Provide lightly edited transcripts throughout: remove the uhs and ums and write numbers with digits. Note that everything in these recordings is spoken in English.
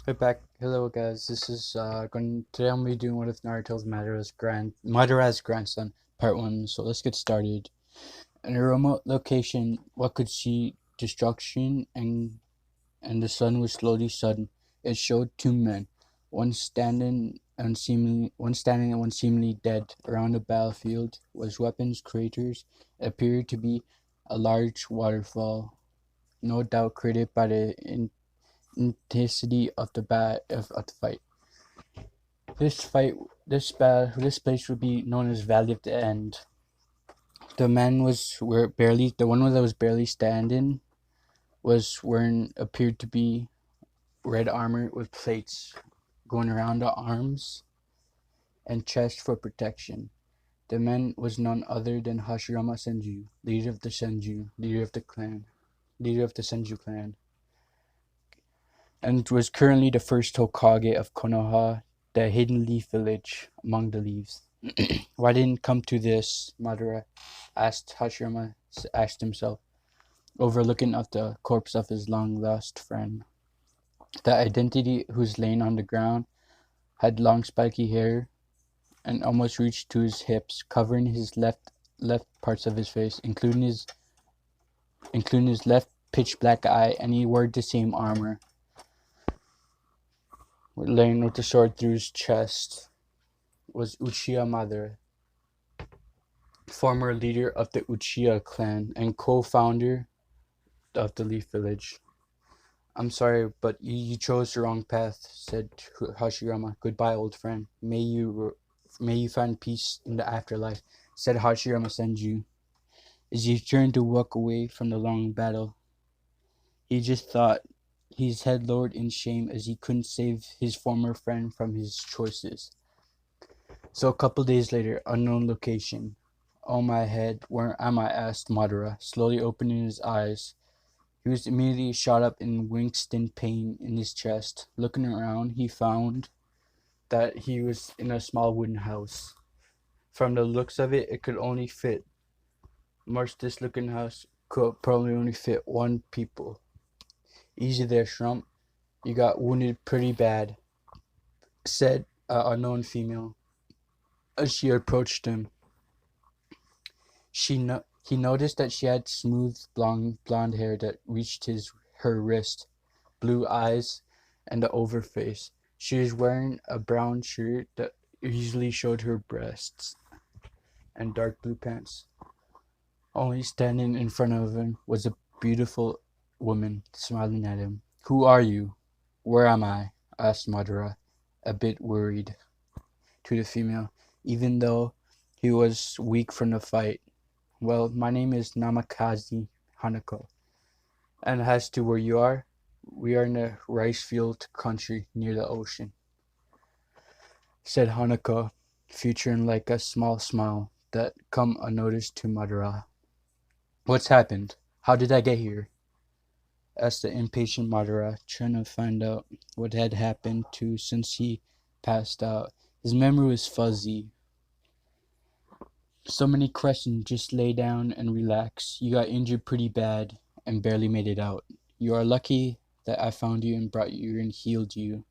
Hey back, hello guys. This is today I'm gonna be doing one of Naruto's Madara's grandson, part one. So let's get started. In a remote location, what could see destruction and the sun was slowly sudden. It showed two men, one standing and one seemingly dead. Around the battlefield was weapons craters. It appeared to be a large waterfall, no doubt created by the intensity of of the fight. This fight, this place would be known as Valley of the End. The one that was barely standing was wearing appeared to be red armor with plates going around the arms and chest for protection. The man was none other than Hashirama Senju, leader of the Senju clan, and was currently the first Hokage of Konoha, the hidden leaf village among the leaves. Why didn't come to this? Madara asked himself, overlooking at the corpse of his long-lost friend. The identity who's laying on the ground had long spiky hair and almost reached to his hips, covering his left parts of his face, including his left pitch black eye, and he wore the same armor, laying with the sword through his chest. Was Uchiha Madara, former leader of the Uchiha clan and co-founder of the Leaf Village. I'm sorry, but you chose the wrong path, said Hashirama. Goodbye, old friend. May you find peace in the afterlife, said Hashirama Senju. As he turned to walk away from the long battle, he just thought, his head lowered in shame as he couldn't save his former friend from his choices. So a couple days later, unknown location. Oh my head, where am I? Asked Madara, slowly opening his eyes. He was immediately shot up in winston pain in his chest. Looking around, he found that he was in a small wooden house. From the looks of it, it could only fit. This looking house could probably only fit one people. Easy there, Shrump. You got wounded pretty bad, said an unknown female as she approached him. He noticed that she had smooth blonde hair that reached her wrist, blue eyes, and an over face. She was wearing a brown shirt that easily showed her breasts, and dark blue pants. Only standing in front of him was a beautiful woman smiling at him. Who are you? Where am I? Asked Madara, a bit worried, to the female, even though he was weak from the fight. Well, my name is Namikaze Hanako. And as to where you are, we are in a rice field country near the ocean, said Hanako, featuring like a small smile that come unnoticed to Madara. What's happened? How did I get here? Asked the impatient Madara, trying to find out what had happened to since he passed out. His memory was fuzzy. So many questions. Just lay down and relax. You got injured pretty bad and barely made it out. You are lucky that I found you and brought you and healed you.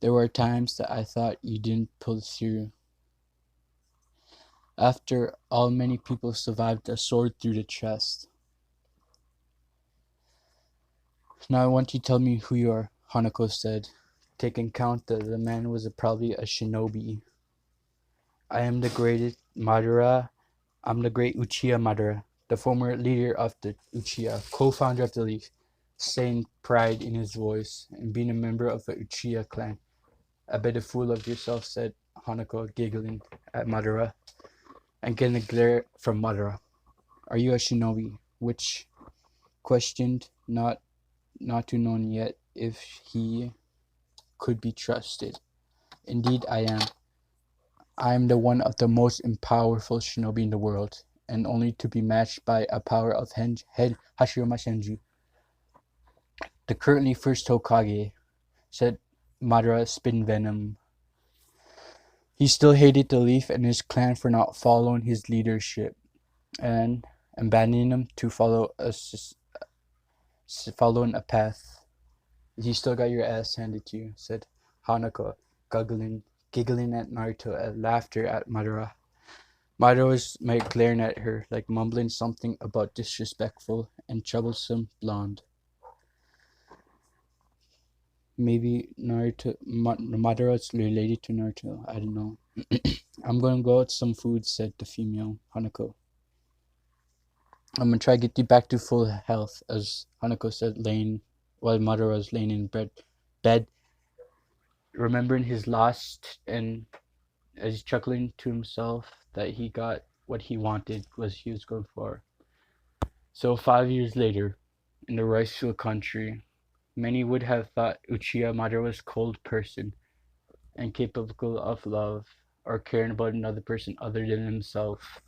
There were times that I thought you didn't pull through. After all, many people survived a sword through the chest. Now I want you to tell me who you are, Hanako said, taking count that the man was probably a shinobi. I am the greatest Madara. I'm the great Uchiha Madara, the former leader of the Uchiha, co-founder of the Leaf, saying pride in his voice and being a member of the Uchiha clan. A bit of fool of yourself, said Hanako, giggling at Madara and getting a glare from Madara. Are you a shinobi? Which questioned, not to known yet if he could be trusted. Indeed, I am. I am the one of the most powerful shinobi in the world, and only to be matched by a power of head Hashirama Senju, the currently first Hokage, said Madara, spitting venom. He still hated the Leaf and his clan for not following his leadership and abandoning him to following a path You still got your ass handed to you, said Hanako, giggling at Naruto at laughter at Madara. Madara was glaring at her, like mumbling something about disrespectful and troublesome blonde. Maybe Madara's related to Naruto. I don't know. I'm gonna go out some food, said the female Hanako. I'm gonna try to get you back to full health, as Hanako said, laying while Madara was laying in bed, remembering his lost, and as he's chuckling to himself that he got what he wanted, was he was going for. So 5 years later, in the rice field country, many would have thought Uchiha Madara was a cold person, incapable of love or caring about another person other than himself.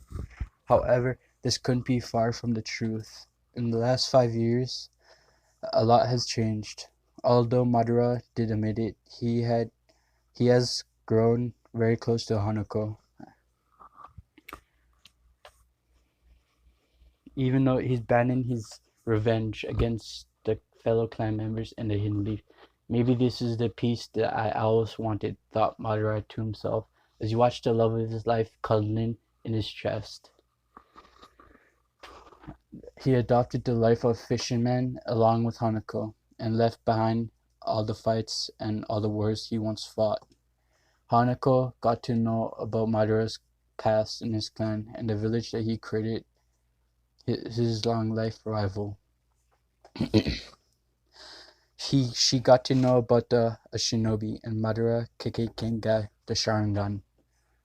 However, this couldn't be far from the truth. In the last 5 years, a lot has changed. Although Madara did admit it, he has grown very close to Hanako. Even though he's banning his revenge against the fellow clan members and the Hidden Leaf. Maybe this is the peace that I always wanted, thought Madara to himself as he watched the love of his life cuddling in his chest. He adopted the life of fisherman along with Hanako, and left behind all the fights and all the wars he once fought. Hanako got to know about Madara's past in his clan and the village that he created his long life rival. She got to know about a shinobi and Madara Kekkei the Sharingan.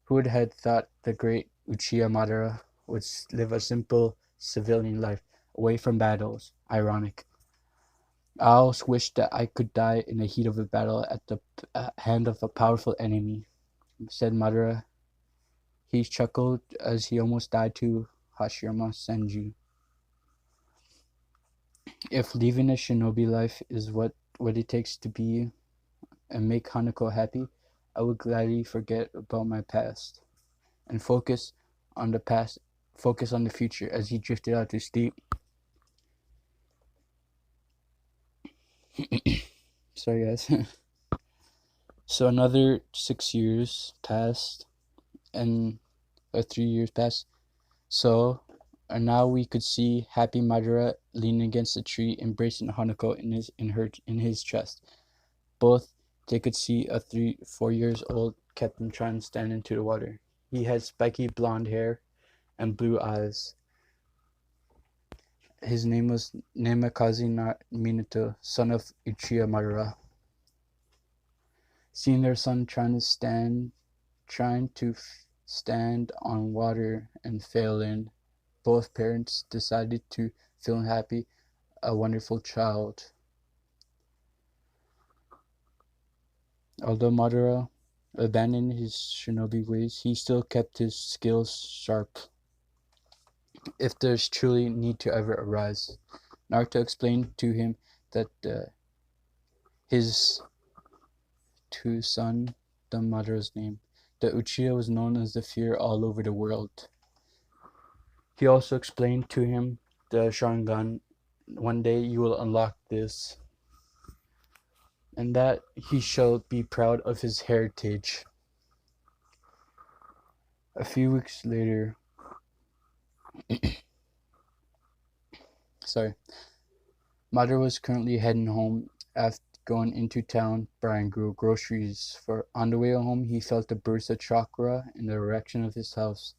Who would have thought the great Uchiha Madara would live a simple civilian life away from battles? Ironic. I always wish that I could die in the heat of a battle at the hand of a powerful enemy, said Madara. He chuckled as he almost died to Hashirama Senju. If leaving a shinobi life is what it takes to be and make Hanako happy, I would gladly forget about my past and focus on the future, as he drifted out to sleep. Sorry, guys. So another 6 years passed, and 3 years passed. So, and now we could see happy Madara leaning against a tree, embracing Hanako in his chest. Both they could see a 4 years old Captain Tron stand into the water. He had spiky blonde hair and blue eyes. His name was Namikaze Minato, son of Uchiha Madara. Seeing their son trying to stand on water and failing, both parents decided to feel happy, a wonderful child. Although Madara abandoned his shinobi ways, he still kept his skills sharp. If there's truly need to ever arise, Naruto explained to him that his two son, the Madara's name, the Uchiha was known as the fear all over the world. He also explained to him the Sharingan, one day you will unlock this, and that he shall be proud of his heritage. A few weeks later, Madara was currently heading home after going into town buying groceries. On the way home, he felt a burst of chakra in the direction of his house.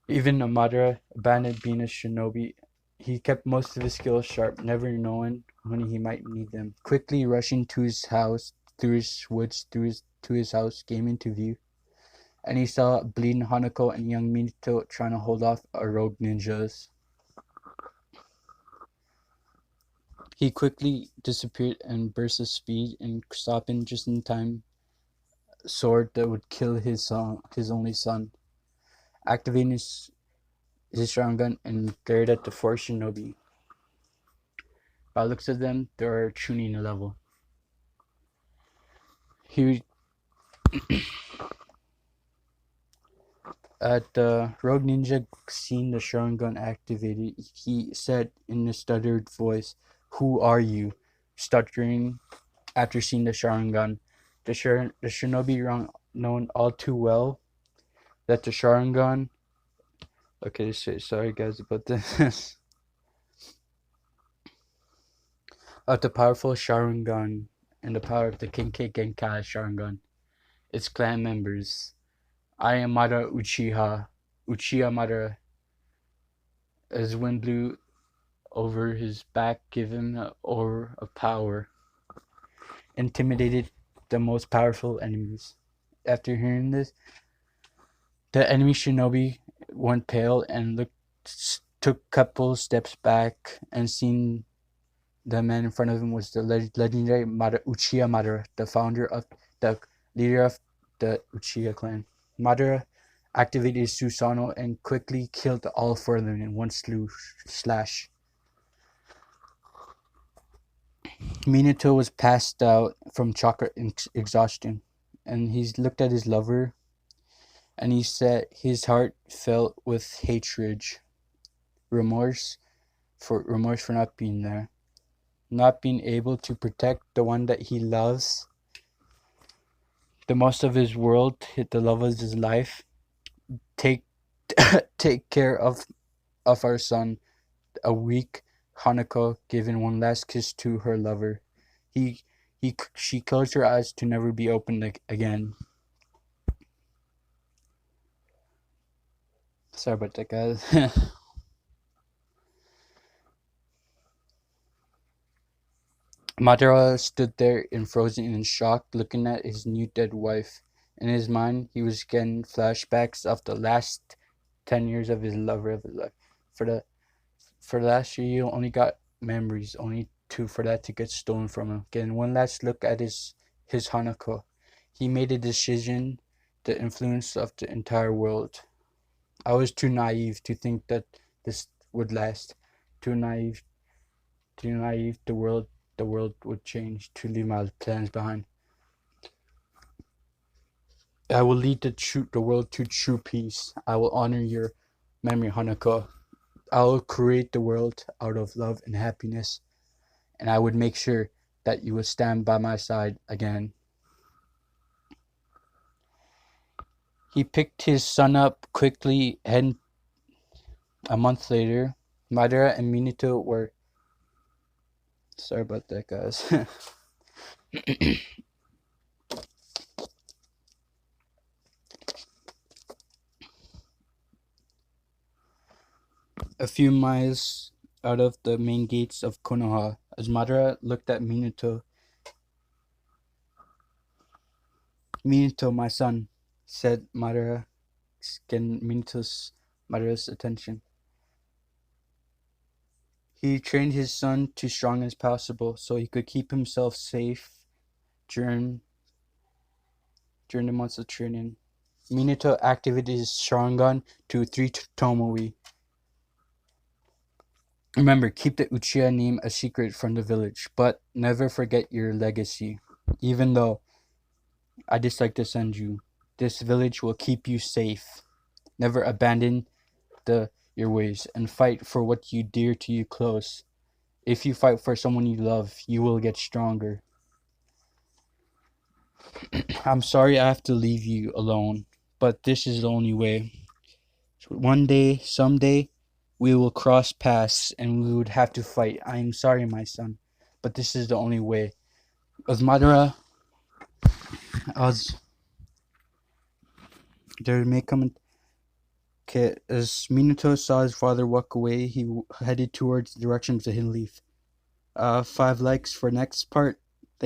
Even Madara abandoned being a shinobi. He kept most of his skills sharp, never knowing when he might need them. Quickly rushing to his house, through his woods, to his house, came into view, and he saw bleeding Hanako and young Minato trying to hold off a rogue ninjas. He quickly disappeared and burst of speed, and stopping just in time sword that would kill his only son. Activating his Sharingan and glared at the four shinobi. By the looks of them, they are tuning a level. He At the rogue ninja seeing the Sharingan activated, he said in a stuttered voice, "Who are you?" stuttering after seeing the Sharingan. The shinobi known all too well that the Sharingan. Okay, sorry guys about this. Of the powerful Sharingan and the power of the Kinkai Genkai Sharingan. Its clan members. I am Madara Uchiha Madara, as wind blew over his back, given an aura of power, intimidated the most powerful enemies. After hearing this, the enemy shinobi went pale and took a couple steps back, and seen the man in front of him was the legendary Uchiha Madara, the leader of the Uchiha clan. Madara activated his Susanoo and quickly killed all four of them in one slash. Minato was passed out from chakra exhaustion, and he looked at his lover, and he said his heart filled with hatred, remorse for not being there, not being able to protect the one that he loves, the most of his world, the love of his life. Take take care of our son. A weak Hanako giving one last kiss to her lover. She closed her eyes to never be opened again. Sorry about that, guys. Madara stood there frozen in shock, looking at his new dead wife. In his mind, he was getting flashbacks of the last 10 years of his lover of his life. For the last year, he only got memories, only for that to get stolen from him. Getting one last look at his Hanako, he made a decision, the influence of the entire world. I was too naive to think that this would last. Too naive. The world would change. To leave my plans behind. I will lead the world to true peace. I will honor your memory, Hanako. I will create the world out of love and happiness, and I would make sure that you will stand by my side again. He picked his son up quickly, and a month later, Madara and Minato were. Sorry about that, guys. A few miles out of the main gates of Konoha, as Madara looked at Minato. Minato, my son, said Madara, getting Madara's attention. He trained his son to strong as possible so he could keep himself safe during the months of training. Minato activated his Sharingan to 3 Tomoe. Remember, keep the Uchiha name a secret from the village, but never forget your legacy. Even though I dislike to send you, this village will keep you safe. Never abandon your ways and fight for what you dear to you close. If you fight for someone you love, you will get stronger. I'm sorry I have to leave you alone, but this is the only way. One day, someday, we will cross paths and we would have to fight. I am sorry, my son, but this is the only way. As Madara, there may come. As Minato saw his father walk away, he headed towards the direction of the hidden leaf. 5 likes for next part.